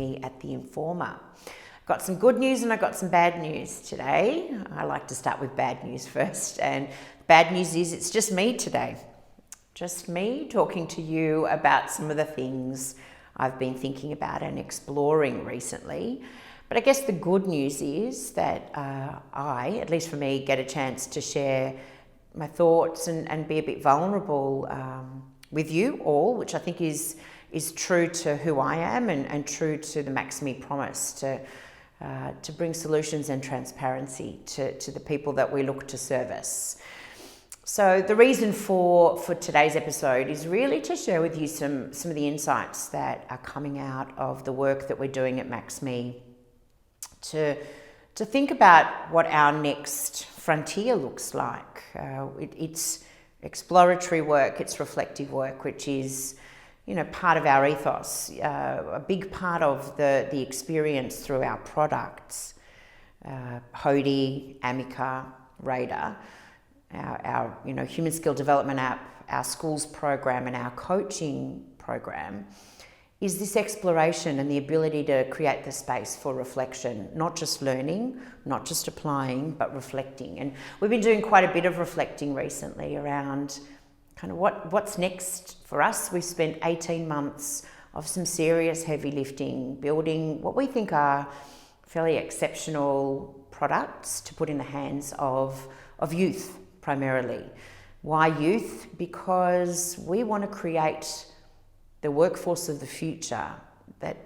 me at The Informer. Got some good news and I got some bad news today. I like to start with bad news first, and bad news is it's just me today. Just me talking to you about some of the things I've been thinking about and exploring recently. But I guess the good news is that I, at least for me, get a chance to share my thoughts and be a bit vulnerable with you all, which I think is true to who I am and true to the Max Me promise to bring solutions and transparency to the people that we look to service. So the reason for today's episode is really to share with you some of the insights that are coming out of the work that we're doing at Max Me to think about what our next frontier looks like. It's exploratory work, it's reflective work, which is, part of our ethos, a big part of the experience through our products, Hody, Amica, Radar, our human skill development app, our schools program and our coaching program, is this exploration and the ability to create the space for reflection, not just learning, not just applying, but reflecting. And we've been doing quite a bit of reflecting recently around kind of what's next for us. We've spent 18 months of some serious heavy lifting, building what we think are fairly exceptional products to put in the hands of youth primarily. Why youth? Because we want to create the workforce of the future that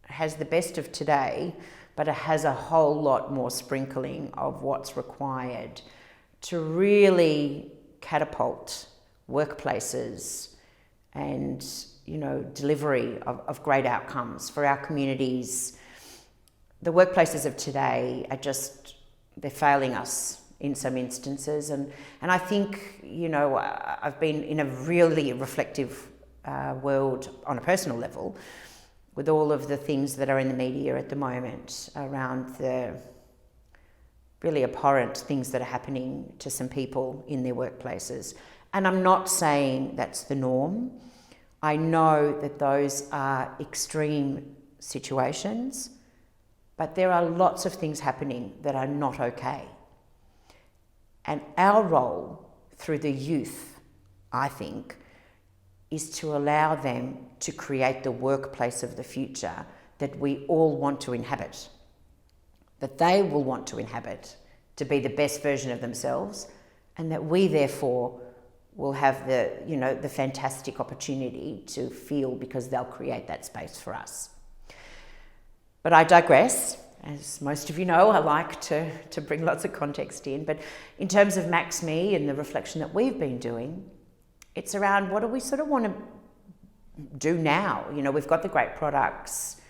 has the best of today, but it has a whole lot more sprinkling of what's required to really catapult workplaces and, delivery of great outcomes for our communities. The workplaces of today they're failing us in some instances. And I think, I've been in a really reflective world on a personal level with all of the things that are in the media at the moment around the really abhorrent things that are happening to some people in their workplaces. And I'm not saying that's the norm. I know that those are extreme situations, but there are lots of things happening that are not okay. And our role through the youth, I think, is to allow them to create the workplace of the future that we all want to inhabit, that they will want to inhabit to be the best version of themselves, and that we therefore will have the fantastic opportunity to feel because they'll create that space for us. But I digress. As most of you know, I like to bring lots of context in, but in terms of Max Me and the reflection that we've been doing, it's around what do we sort of want to do now? We've got the great products.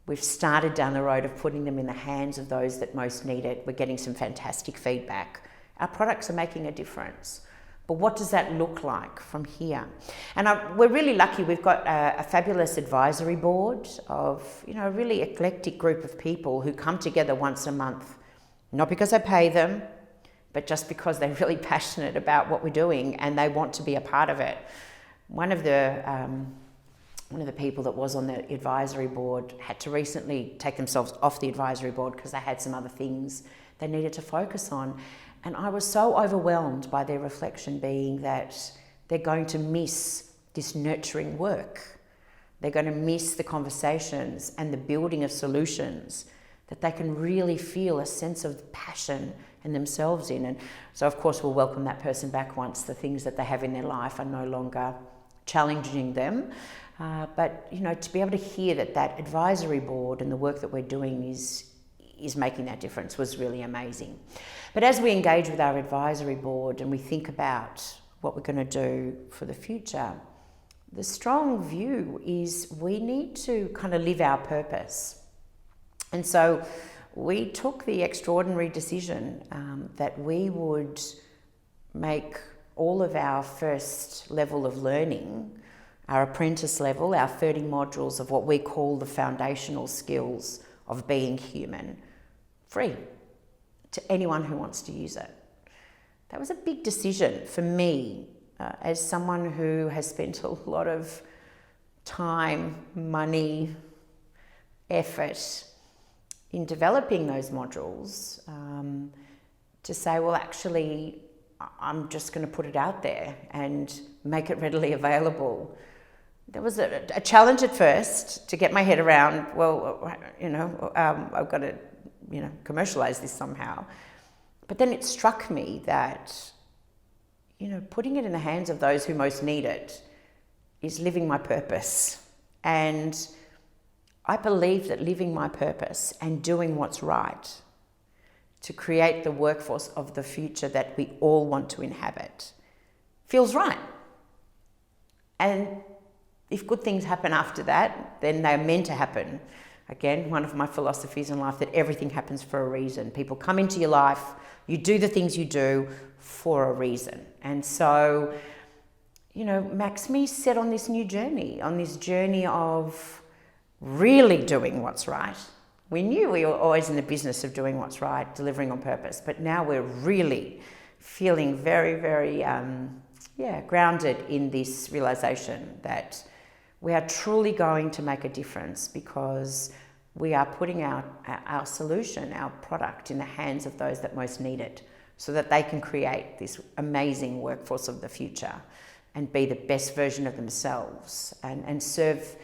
We've started down the road of putting them in the hands of those that most need it. We're getting some fantastic feedback. Our products are making a difference. But what does that look like from here? And we're really lucky. We've got a fabulous advisory board of, a really eclectic group of people who come together once a month, not because I pay them, but just because they're really passionate about what we're doing and they want to be a part of it. One of the people that was on the advisory board had to recently take themselves off the advisory board because they had some other things they needed to focus on. And I was so overwhelmed by their reflection being that they're going to miss this nurturing work. They're going to miss the conversations and the building of solutions that they can really feel a sense of passion and themselves in. And so of course we'll welcome that person back once the things that they have in their life are no longer challenging them. But to be able to hear that advisory board and the work that we're doing is making that difference was really amazing. But as we engage with our advisory board and we think about what we're going to do for the future, the strong view is we need to kind of live our purpose. And so we took the extraordinary decision that we would make all of our first level of learning, our apprentice level, our 30 modules of what we call the foundational skills of being human, free to anyone who wants to use it. That was a big decision for me as someone who has spent a lot of time, money, effort in developing those modules to say, well, actually, I'm just going to put it out there and make it readily available. There was a challenge at first to get my head around, well, I've got to, commercialize this somehow. But then it struck me that, putting it in the hands of those who most need it is living my purpose. And I believe that living my purpose and doing what's right to create the workforce of the future that we all want to inhabit feels right. And if good things happen after that, then they're meant to happen. Again, one of my philosophies in life, that everything happens for a reason. People come into your life, you do the things you do for a reason. And so, MaxMe set on this new journey, of really doing what's right. We knew we were always in the business of doing what's right, delivering on purpose, but now we're really feeling very, very, grounded in this realization that we are truly going to make a difference because we are putting our solution, our product, in the hands of those that most need it so that they can create this amazing workforce of the future and be the best version of themselves and serve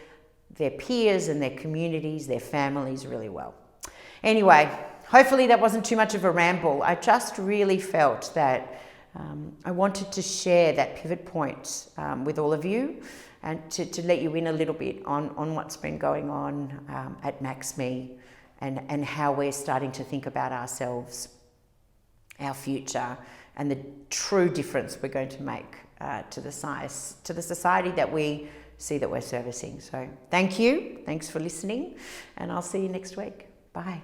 their peers and their communities, their families really well. Anyway, hopefully that wasn't too much of a ramble. I just really felt that I wanted to share that pivot point with all of you and to let you in a little bit on what's been going on at MaxMe and how we're starting to think about ourselves, our future, and the true difference we're going to make to the society that we see that we're servicing. So thank you. Thanks for listening, and I'll see you next week. Bye.